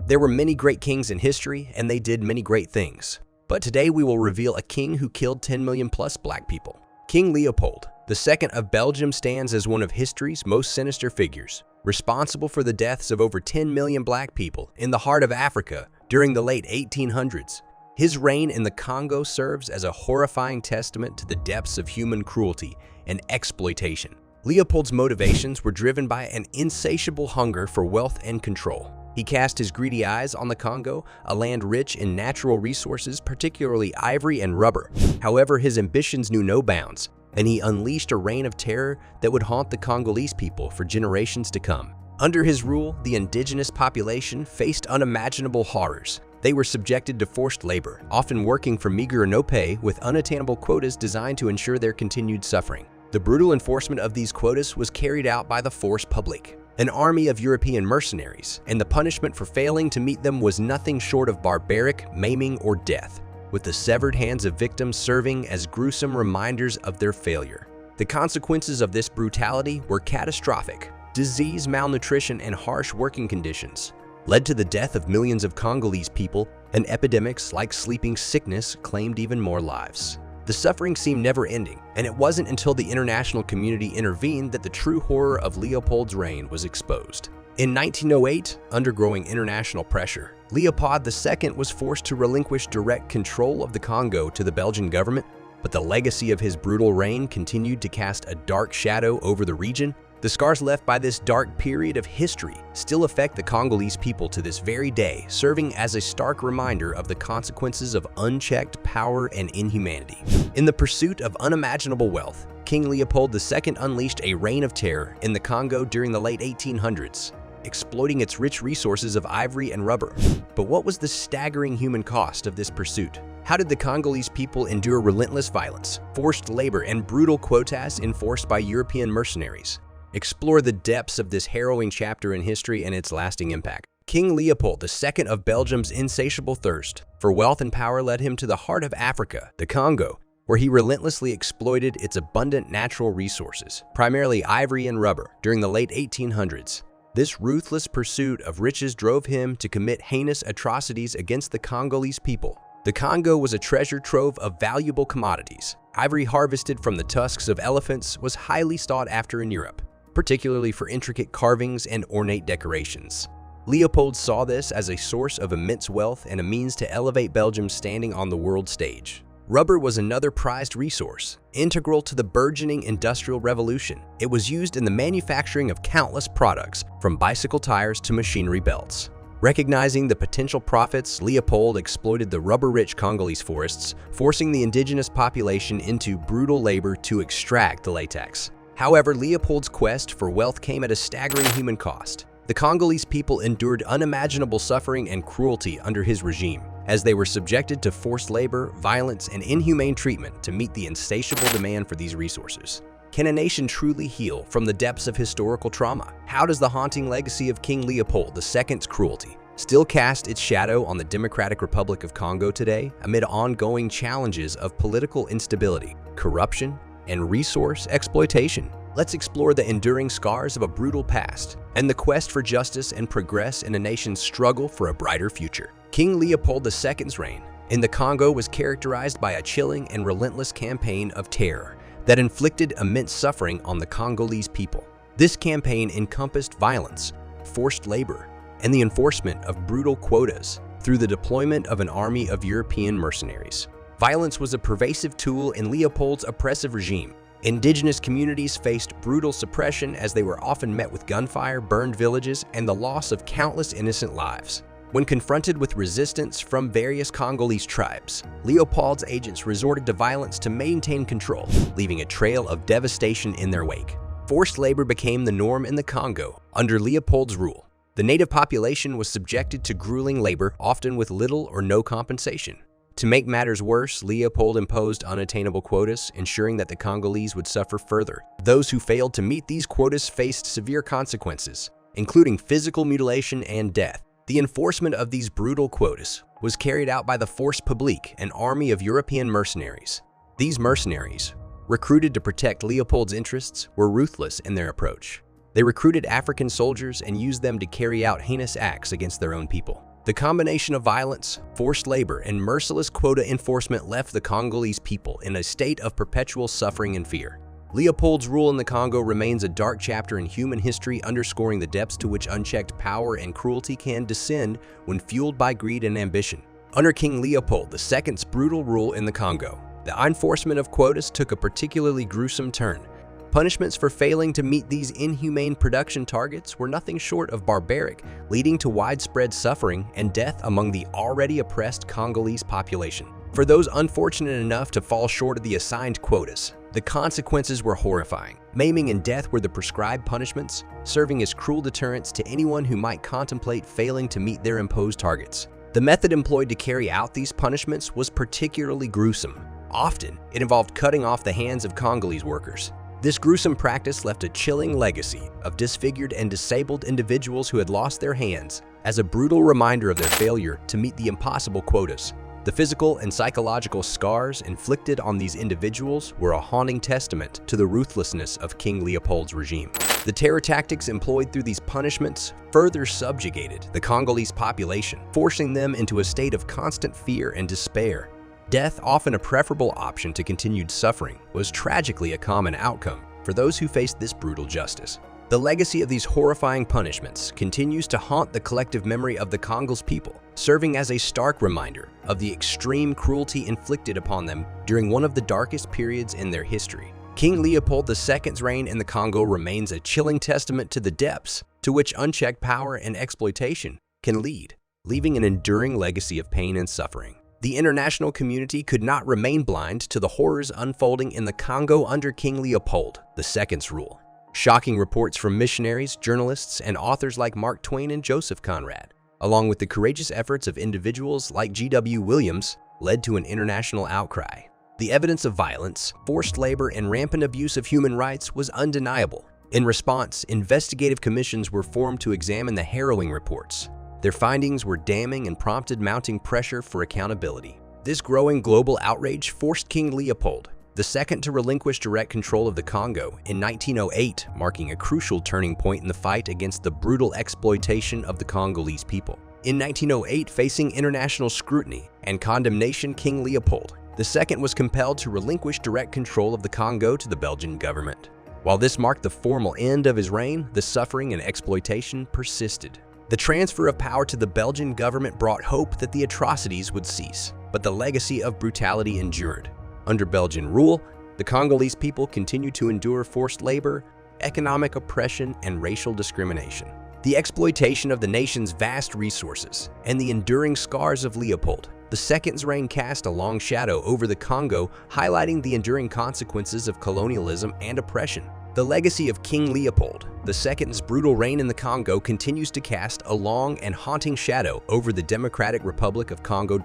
There were many great kings in history, and they did many great things. But today we will reveal a king who killed 10 million plus black people. King Leopold II of Belgium stands as one of history's most sinister figures, responsible for the deaths of over 10 million black people in the heart of Africa during the late 1800s. His reign in the Congo serves as a horrifying testament to the depths of human cruelty and exploitation. Leopold's motivations were driven by an insatiable hunger for wealth and control. He cast his greedy eyes on the Congo, a land rich in natural resources, particularly ivory and rubber. However, his ambitions knew no bounds, and he unleashed a reign of terror that would haunt the Congolese people for generations to come. Under his rule, the indigenous population faced unimaginable horrors. They were subjected to forced labor, often working for meager or no pay, with unattainable quotas designed to ensure their continued suffering. The brutal enforcement of these quotas was carried out by the force publique, an army of European mercenaries, and the punishment for failing to meet them was nothing short of barbaric maiming or death, with the severed hands of victims serving as gruesome reminders of their failure. The consequences of this brutality were catastrophic. Disease, malnutrition, and harsh working conditions led to the death of millions of Congolese people, and epidemics like sleeping sickness claimed even more lives. The suffering seemed never-ending, and it wasn't until the international community intervened that the true horror of Leopold's reign was exposed. In 1908, undergoing international pressure, Leopold II was forced to relinquish direct control of the Congo to the Belgian government, but the legacy of his brutal reign continued to cast a dark shadow over the region. The scars left by this dark period of history still affect the Congolese people to this very day, serving as a stark reminder of the consequences of unchecked power and inhumanity. In the pursuit of unimaginable wealth, King Leopold II unleashed a reign of terror in the Congo during the late 1800s, exploiting its rich resources of ivory and rubber. But what was the staggering human cost of this pursuit? How did the Congolese people endure relentless violence, forced labor, and brutal quotas enforced by European mercenaries? Explore the depths of this harrowing chapter in history and its lasting impact. King Leopold II of Belgium's insatiable thirst for wealth and power led him to the heart of Africa, the Congo, where he relentlessly exploited its abundant natural resources, primarily ivory and rubber, during the late 1800s. This ruthless pursuit of riches drove him to commit heinous atrocities against the Congolese people. The Congo was a treasure trove of valuable commodities. Ivory harvested from the tusks of elephants was highly sought after in Europe, particularly for intricate carvings and ornate decorations. Leopold saw this as a source of immense wealth and a means to elevate Belgium's standing on the world stage. Rubber was another prized resource, integral to the burgeoning Industrial Revolution. It was used in the manufacturing of countless products, from bicycle tires to machinery belts. Recognizing the potential profits, Leopold exploited the rubber-rich Congolese forests, forcing the indigenous population into brutal labor to extract the latex. However, Leopold's quest for wealth came at a staggering human cost. The Congolese people endured unimaginable suffering and cruelty under his regime, as they were subjected to forced labor, violence, and inhumane treatment to meet the insatiable demand for these resources. Can a nation truly heal from the depths of historical trauma? How does the haunting legacy of King Leopold II's cruelty still cast its shadow on the Democratic Republic of Congo today, amid ongoing challenges of political instability, corruption, and resource exploitation? Let's explore the enduring scars of a brutal past and the quest for justice and progress in a nation's struggle for a brighter future. King Leopold II's reign in the Congo was characterized by a chilling and relentless campaign of terror that inflicted immense suffering on the Congolese people. This campaign encompassed violence, forced labor, and the enforcement of brutal quotas through the deployment of an army of European mercenaries. Violence was a pervasive tool in Leopold's oppressive regime. Indigenous communities faced brutal suppression as they were often met with gunfire, burned villages, and the loss of countless innocent lives. When confronted with resistance from various Congolese tribes, Leopold's agents resorted to violence to maintain control, leaving a trail of devastation in their wake. Forced labor became the norm in the Congo under Leopold's rule. The native population was subjected to grueling labor, often with little or no compensation. To make matters worse, Leopold imposed unattainable quotas, ensuring that the Congolese would suffer further. Those who failed to meet these quotas faced severe consequences, including physical mutilation and death. The enforcement of these brutal quotas was carried out by the force publique, an army of European mercenaries. These mercenaries, recruited to protect Leopold's interests, were ruthless in their approach. They recruited African soldiers and used them to carry out heinous acts against their own people. The combination of violence, forced labor, and merciless quota enforcement left the Congolese people in a state of perpetual suffering and fear. Leopold's rule in the Congo remains a dark chapter in human history, underscoring the depths to which unchecked power and cruelty can descend when fueled by greed and ambition. Under King Leopold II's brutal rule in the Congo, the enforcement of quotas took a particularly gruesome turn. Punishments for failing to meet these inhumane production targets were nothing short of barbaric, leading to widespread suffering and death among the already oppressed Congolese population. For those unfortunate enough to fall short of the assigned quotas, the consequences were horrifying. Maiming and death were the prescribed punishments, serving as cruel deterrents to anyone who might contemplate failing to meet their imposed targets. The method employed to carry out these punishments was particularly gruesome. Often, it involved cutting off the hands of Congolese workers. This gruesome practice left a chilling legacy of disfigured and disabled individuals who had lost their hands as a brutal reminder of their failure to meet the impossible quotas. The physical and psychological scars inflicted on these individuals were a haunting testament to the ruthlessness of King Leopold's regime. The terror tactics employed through these punishments further subjugated the Congolese population, forcing them into a state of constant fear and despair. Death, often a preferable option to continued suffering, was tragically a common outcome for those who faced this brutal justice. The legacy of these horrifying punishments continues to haunt the collective memory of the Congo's people, serving as a stark reminder of the extreme cruelty inflicted upon them during one of the darkest periods in their history. King Leopold II's reign in the Congo remains a chilling testament to the depths to which unchecked power and exploitation can lead, leaving an enduring legacy of pain and suffering. The international community could not remain blind to the horrors unfolding in the Congo under King Leopold II's rule. Shocking reports from missionaries, journalists, and authors like Mark Twain and Joseph Conrad, along with the courageous efforts of individuals like G.W. Williams, led to an international outcry. The evidence of violence, forced labor, and rampant abuse of human rights was undeniable. In response, investigative commissions were formed to examine the harrowing reports. Their findings were damning and prompted mounting pressure for accountability. This growing global outrage forced King Leopold II to relinquish direct control of the Congo in 1908, marking a crucial turning point in the fight against the brutal exploitation of the Congolese people. In 1908, facing international scrutiny and condemnation, King Leopold II was compelled to relinquish direct control of the Congo to the Belgian government. While this marked the formal end of his reign, the suffering and exploitation persisted. The transfer of power to the Belgian government brought hope that the atrocities would cease, but the legacy of brutality endured. Under Belgian rule, the Congolese people continued to endure forced labor, economic oppression, and racial discrimination. The exploitation of the nation's vast resources and the enduring scars of Leopold II's reign cast a long shadow over the Congo, highlighting the enduring consequences of colonialism and oppression. The legacy of King Leopold II's brutal reign in the Congo continues to cast a long and haunting shadow over the Democratic Republic of Congo.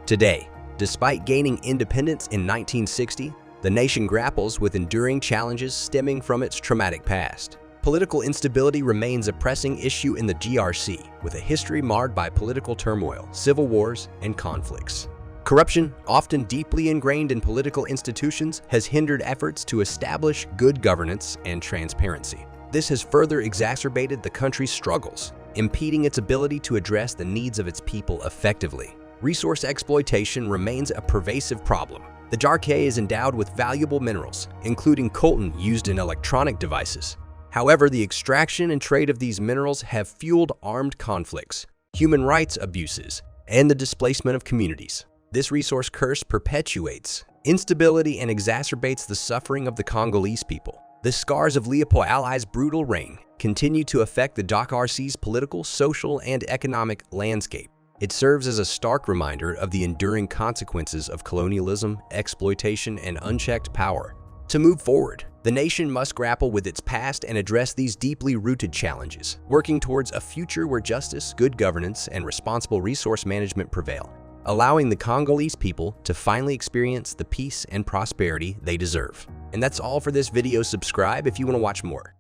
Today, despite gaining independence in 1960, the nation grapples with enduring challenges stemming from its traumatic past. Political instability remains a pressing issue in the DRC, with a history marred by political turmoil, civil wars, and conflicts. Corruption, often deeply ingrained in political institutions, has hindered efforts to establish good governance and transparency. This has further exacerbated the country's struggles, impeding its ability to address the needs of its people effectively. Resource exploitation remains a pervasive problem. The DRC is endowed with valuable minerals, including coltan used in electronic devices. However, the extraction and trade of these minerals have fueled armed conflicts, human rights abuses, and the displacement of communities. This resource curse perpetuates instability and exacerbates the suffering of the Congolese people. The scars of Leopold I's brutal reign continue to affect the DRC's political, social, and economic landscape. It serves as a stark reminder of the enduring consequences of colonialism, exploitation, and unchecked power. To move forward, the nation must grapple with its past and address these deeply rooted challenges, working towards a future where justice, good governance, and responsible resource management prevail, allowing the Congolese people to finally experience the peace and prosperity they deserve. And that's all for this video. Subscribe if you want to watch more.